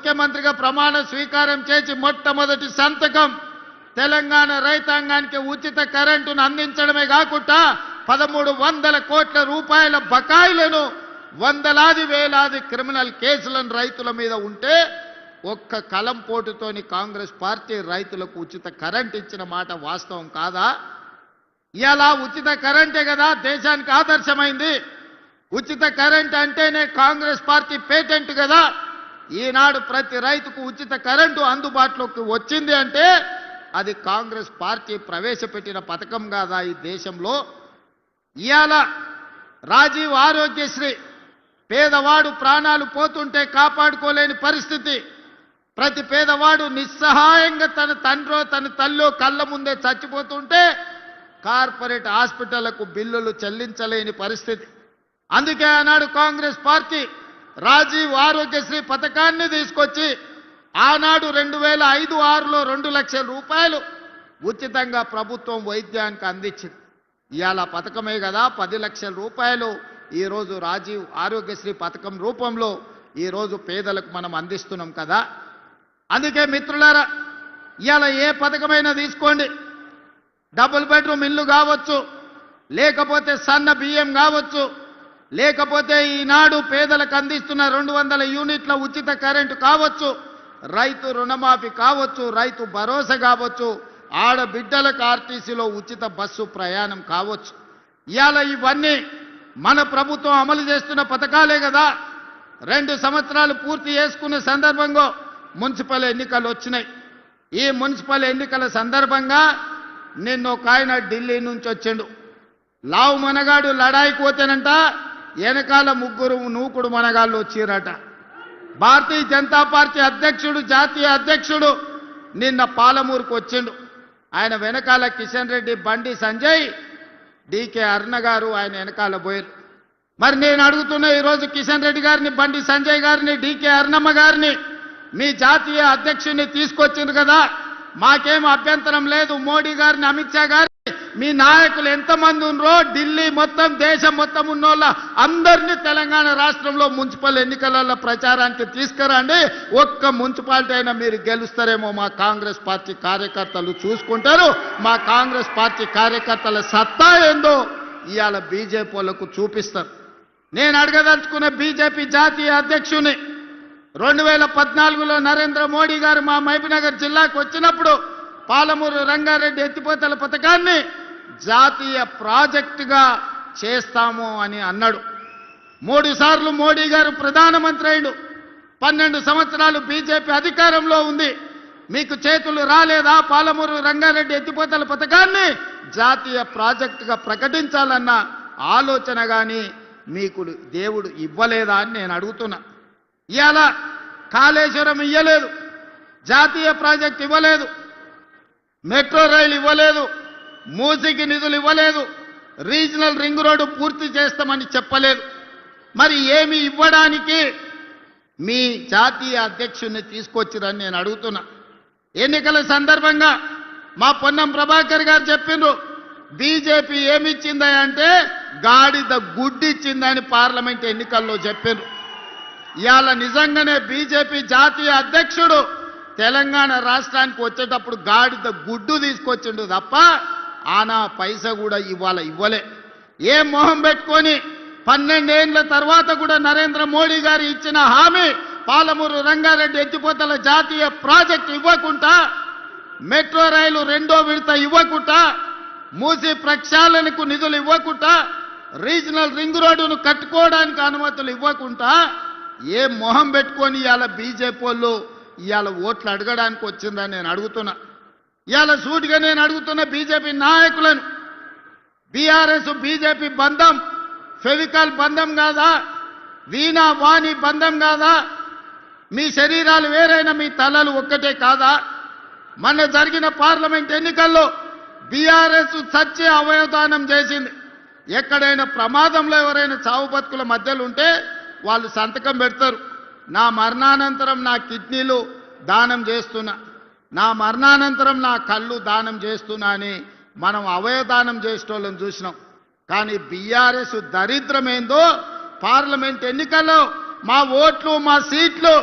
ముఖ్యమంత్రిగా ప్రమాణ స్వీకారం చేసి మొట్టమొదటి సంతకం తెలంగాణ రైతాంగానికి ఉచిత కరెంటును అందించడమే కాకుండా 1300 కోట్ల రూపాయల బకాయిలను వందలాది వేలాది క్రిమినల్ కేసులను రైతుల మీద ఉంటే ఒక్క కలం పోటుతోని కాంగ్రెస్ పార్టీ రైతులకు ఉచిత కరెంట్ ఇచ్చిన మాట వాస్తవం కాదా? ఇలా ఉచిత కరెంటే కదా దేశానికి ఆదర్శమైంది. ఉచిత కరెంట్ అంటేనే కాంగ్రెస్ పార్టీ పేటెంట్ కదా. ఈనాడు ప్రతి రైతుకు ఉచిత కరెంటు అందుబాటులోకి వచ్చింది అంటే అది కాంగ్రెస్ పార్టీ ప్రవేశపెట్టిన పథకం కాదా ఈ దేశంలో? ఇయాల రాజీవ్ ఆరోగ్యశ్రీ పేదవాడు ప్రాణాలు పోతుంటే కాపాడుకోలేని పరిస్థితి. ప్రతి పేదవాడు నిస్సహాయంగా తన తండ్రో తన తల్లో కళ్ళ ముందే చచ్చిపోతుంటే కార్పొరేట్ హాస్పిటళ్లకు బిల్లులు చెల్లించలేని పరిస్థితి. అందుకే ఆనాడు కాంగ్రెస్ పార్టీ రాజీవ్ ఆరోగ్యశ్రీ పథకాన్ని తీసుకొచ్చి ఆనాడు 2005-06లో 2 లక్షల రూపాయలు ఉచితంగా ప్రభుత్వం వైద్యానికి అందించింది. ఇవాళ పథకమే కదా 10 లక్షల రూపాయలు ఈరోజు రాజీవ్ ఆరోగ్యశ్రీ పథకం రూపంలో ఈరోజు పేదలకు మనం అందిస్తున్నాం కదా. అందుకే మిత్రులారా, ఇవాళ ఏ పథకమైనా తీసుకోండి, డబుల్ బెడ్రూమ్ ఇల్లు కావచ్చు, లేకపోతే సన్న బియ్యం కావచ్చు, లేకపోతే ఈనాడు పేదలకు అందిస్తున్న 200 యూనిట్ల ఉచిత కరెంటు కావచ్చు, రైతు రుణమాఫీ కావచ్చు, రైతు భరోసా కావచ్చు, ఆడబిడ్డలకు ఆర్టీసీలో ఉచిత బస్సు ప్రయాణం కావచ్చు. ఇవాళ ఇవన్నీ మన ప్రభుత్వం అమలు చేస్తున్న పథకాలే కదా. 2 సంవత్సరాలు పూర్తి చేసుకునే సందర్భంగా మున్సిపల్ ఎన్నికలు వచ్చినాయి. ఈ మున్సిపల్ ఎన్నికల సందర్భంగా నిన్న ఒక ఆయన ఢిల్లీ నుంచి వచ్చిండు. లావు మనగాడు లడాయికి పోతేనంట వెనకాల 3 నూకుడు మనగాళ్ళు వచ్చిరట. భారతీయ జనతా పార్టీ అధ్యక్షుడు జాతీయ అధ్యక్షుడు నిన్న పాలమూరుకు వచ్చిండు. ఆయన వెనకాల కిషన్ రెడ్డి, బండి సంజయ్, డీకే అరుణ గారు ఆయన వెనకాల పోయారు. మరి నేను అడుగుతున్నా ఈరోజు కిషన్ రెడ్డి గారిని, బండి సంజయ్ గారిని, డీకే అరుణమ్మ గారిని మీ జాతీయ అధ్యక్షుడిని తీసుకొచ్చిండ్రు కదా, మాకేం అభ్యంతరం లేదు. మోడీ గారిని, అమిత్ షా గారిని, మీ నాయకులు ఎంతమంది ఉన్నారో ఢిల్లీ మొత్తం దేశం మొత్తం ఉన్నోళ్ళ అందరినీ తెలంగాణ రాష్ట్రంలో మున్సిపల్ ఎన్నికలలో ప్రచారానికి తీసుకురండి. ఒక్క మున్సిపాలిటీ అయినా మీరు గెలుస్తారేమో మా కాంగ్రెస్ పార్టీ కార్యకర్తలు చూసుకుంటారు. మా కాంగ్రెస్ పార్టీ కార్యకర్తల సత్తా ఏందో ఇవాళ బీజేపీ వాళ్ళకు చూపిస్తారు. నేను అడగదలుచుకున్న బీజేపీ జాతీయ అధ్యక్షుని 2014లో నరేంద్ర మోడీ గారు మా మహబూబ్నగర్ జిల్లాకు వచ్చినప్పుడు పాలమూరు రంగారెడ్డి ఎత్తిపోతల పథకాన్ని జాతీయ ప్రాజెక్టుగా చేస్తాము అని అన్నాడు. 3 సార్లు మోడీ గారు ప్రధానమంత్రి అయ్యాడు. 12 సంవత్సరాలు బీజేపీ అధికారంలో ఉంది. మీకు చేతులు రాలేదా? పాలమూరు రంగారెడ్డి ఎత్తిపోతల పథకాన్ని జాతీయ ప్రాజెక్టుగా ప్రకటించాలన్న ఆలోచన కానీ మీకు దేవుడు ఇవ్వలేదా అని నేను అడుగుతున్నా. ఇవాళ కాళేశ్వరం ఇవ్వలేదు, జాతీయ ప్రాజెక్ట్ ఇవ్వలేదు, మెట్రో రైలు ఇవ్వలేదు, మూసీకి నిధులు ఇవ్వలేదు, రీజనల్ రింగ్ రోడ్డు పూర్తి చేస్తామని చెప్పలేదు. మరి ఏమి ఇవ్వడానికి మీ జాతీయ అధ్యక్షుడిని తీసుకొచ్చిరని నేను అడుగుతున్నా. ఎన్నికల సందర్భంగా మా పొన్నం ప్రభాకర్ గారు చెప్పిండ్రు, బీజేపీ ఏమిచ్చిందా అంటే గాడిద గుడ్డిచ్చిందని పార్లమెంట్ ఎన్నికల్లో చెప్పిండ్రు. ఇవాళ నిజంగానే బీజేపీ జాతీయ అధ్యక్షుడు తెలంగాణ రాష్ట్రానికి వచ్చేటప్పుడు గాడిద గుడ్డు తీసుకొచ్చిండు తప్ప ఆనా పైసా కూడా ఇవాళ ఇవ్వలే. ఏ మొహం పెట్టుకొని 12 ఏళ్ల తర్వాత కూడా నరేంద్ర మోడీ గారు ఇచ్చిన హామీ పాలమూరు రంగారెడ్డి ఎత్తిపోతల జాతీయ ప్రాజెక్టు ఇవ్వకుండా, మెట్రో రైలు 2వ విడత ఇవ్వకుండా, మూసీ ప్రక్షాళనకు నిధులు ఇవ్వకుండా, రీజనల్ రింగ్ రోడ్డును కట్టుకోవడానికి అనుమతులు ఇవ్వకుండా ఏ మొహం పెట్టుకొని ఇవాళ బీజేపీ వాళ్ళు ఇవాళ ఓట్లు అడగడానికి వచ్చిందని నేను అడుగుతున్నా. ఇవాళ సూటిగా నేను అడుగుతున్న బీజేపీ నాయకులను, బీఆర్ఎస్ బీజేపీ బంధం ఫెవికాల్ బంధం కాదా? వీణా వాణి బంధం కాదా? మీ శరీరాలు వేరైనా మీ తలలు ఒక్కటే కాదా? మొన్న జరిగిన పార్లమెంట్ ఎన్నికల్లో బీఆర్ఎస్ చచ్చే అవయవదానం చేసింది. ఎక్కడైనా ప్రమాదంలో ఎవరైనా చావు బతుకుల మధ్యలో ఉంటే వాళ్ళు సంతకం పెడతారు, నా మరణానంతరం నా కిడ్నీలు దానం చేస్తున్నా, నా మరణానంతరం నా కళ్ళు దానం చేస్తున్నా అని మనం అవయవదానం చేసేటోళ్ళని చూసినాం. కానీ బీఆర్ఎస్ దరిద్రమేందో పార్లమెంట్ ఎన్నికల్లో మా ఓట్లు మా సీట్లు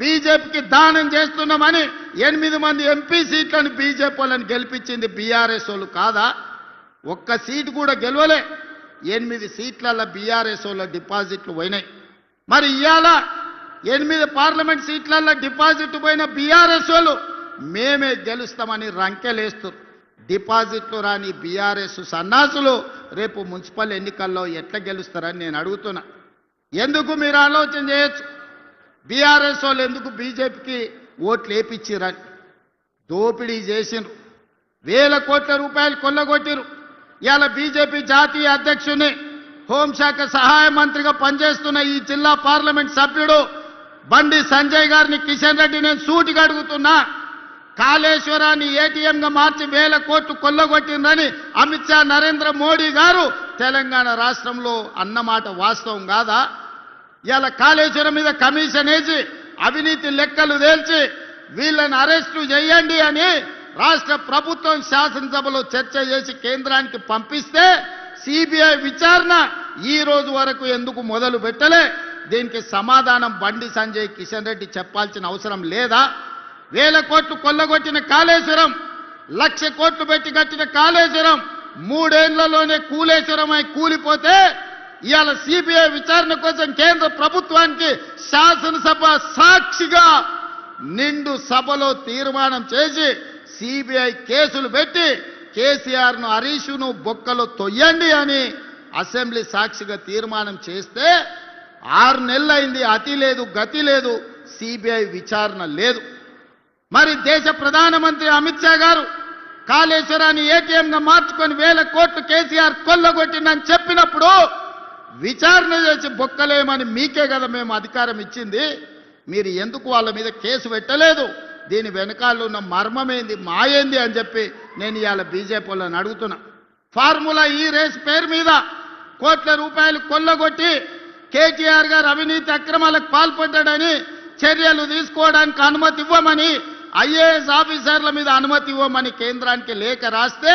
బీజేపీకి దానం చేస్తున్నామని 8 మంది ఎంపీ సీట్లను బీజేపీ వాళ్ళని గెలిపించింది బీఆర్ఎస్ వాళ్ళు కాదా? ఒక్క సీటు కూడా గెలవలే. 8 సీట్ల బీఆర్ఎస్ వాళ్ళ డిపాజిట్లు పోయినాయి. మరి ఇవాళ 8 పార్లమెంట్ సీట్లలో డిపాజిట్ పోయిన బీఆర్ఎస్ వాళ్ళు మేమే గెలుస్తామని రంకెలేస్తారు. డిపాజిట్లు రాని బీఆర్ఎస్ సన్నాసులు రేపు మున్సిపల్ ఎన్నికల్లో ఎట్లా గెలుస్తారని నేను అడుగుతున్నా. ఎందుకు మీరు ఆలోచన చేయొచ్చు. బీఆర్ఎస్ వాళ్ళు ఎందుకు బీజేపీకి ఓట్లు వేపించిరని దోపిడీ చేసినారు. వేల కోట్ల రూపాయలు కొల్లగొట్టిరు. ఇవాళ బీజేపీ జాతీయ అధ్యక్షుని హోంశాఖ సహాయ మంత్రిగా పనిచేస్తున్న ఈ జిల్లా పార్లమెంట్ సభ్యుడు బండి సంజయ్ గారిని కిషన్ రెడ్డి నేను సూటిగా అడుగుతున్నా. కాళేశ్వరాన్ని ఏటీఎంగా మార్చి వేల కోట్లు కొల్లగొట్టిందని అమిత్ షా నరేంద్ర మోడీ గారు తెలంగాణ రాష్ట్రంలో అన్నమాట వాస్తవం కాదా? ఇవాళ కాళేశ్వరం మీద కమిషన్ వేసి అవినీతి లెక్కలు తేల్చి వీళ్ళని అరెస్టు చేయండి అని రాష్ట్ర ప్రభుత్వం శాసనసభలో చర్చ చేసి కేంద్రానికి పంపిస్తే సిబిఐ విచారణ ఈ రోజు వరకు ఎందుకు మొదలు పెట్టలే? దీనికి సమాధానం బండి సంజయ్ కిషన్ రెడ్డి చెప్పాల్సిన అవసరం లేదా? వేల కోట్లు కొల్లగొట్టిన కాళేశ్వరం, 1,00,000 కోట్లు పెట్టి కట్టిన కాళేశ్వరం 3 ఏళ్లలోనే కూలేశ్వరమై కూలిపోతే ఇవాళ సిబిఐ విచారణ కోసం కేంద్ర ప్రభుత్వానికి శాసనసభ సాక్షిగా నిండు సభలో తీర్మానం చేసి సిబిఐ కేసులు పెట్టి కేసీఆర్ను హరీష్ను బొక్కలో తొయ్యండి అని అసెంబ్లీ సాక్షిగా తీర్మానం చేస్తే 6 నెలలైంది. అతి లేదు, గతి లేదు, సిబిఐ విచారణ లేదు. మరి దేశ ప్రధానమంత్రి అమిత్ షా గారు కాళేశ్వరాన్ని ఏటీఎంగా మార్చుకొని వేల కోట్లు కేసీఆర్ కొల్లగొట్టిందని చెప్పినప్పుడు విచారణ చేసి బొక్కలేమని మీకే కదా మేము అధికారం ఇచ్చింది. మీరు ఎందుకు వాళ్ళ మీద కేసు పెట్టలేదు? దీని వెనకాల ఉన్న మర్మమేంది, మాయేంది అని చెప్పి నేను ఇవాళ బీజేపీ వాళ్ళని అడుగుతున్నా. ఫార్ములా ఈ రేస్ పేరు మీద కోట్ల రూపాయలు కొల్లగొట్టి కేటీఆర్ గారు అవినీతి అక్రమాలకు పాల్పడ్డాడని చర్యలు తీసుకోవడానికి అనుమతి ఇవ్వమని, ఐఏఎస్ ఆఫీసర్ల మీద అనుమతి ఇవ్వమని కేంద్రానికి లేఖ రాస్తే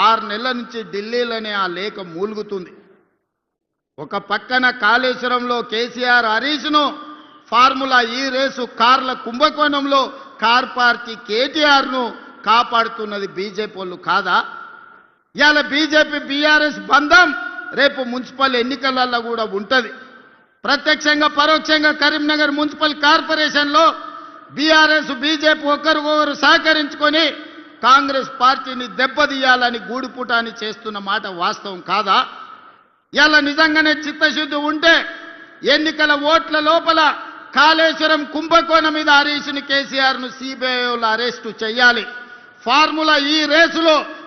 6 నెలల నుంచి ఢిల్లీలోనే ఆ లేఖ మూలుగుతుంది. ఒక పక్కన కాళేశ్వరంలో కేసీఆర్ హరీష్ను, ఫార్ములా ఈ రేసు కార్ల కుంభకోణంలో కార్ పార్టీ కేటీఆర్ను కాపాడుతున్నది బీజేపీ వాళ్ళు కాదా? ఇవాళ బీజేపీ బీఆర్ఎస్ బంధం రేపు మున్సిపల్ ఎన్నికలలో కూడా ఉంటుంది. ప్రత్యక్షంగా పరోక్షంగా కరీంనగర్ మున్సిపల్ కార్పొరేషన్లో బీఆర్ఎస్ బీజేపీ ఒకరికొకరు సహకరించుకొని కాంగ్రెస్ పార్టీని దెబ్బతీయాలని గూడుపుటాన్ని చేస్తున్న మాట వాస్తవం కాదా? ఇవాళ నిజంగానే చిత్తశుద్ధి ఉంటే ఎన్నికల ఓట్ల లోపల కాళేశ్వరం కుంభకోణం మీద హరీష్ను కేసీఆర్ను సిబిఐ అరెస్టు చేయాలి. ఫార్ములా ఈ రేసులో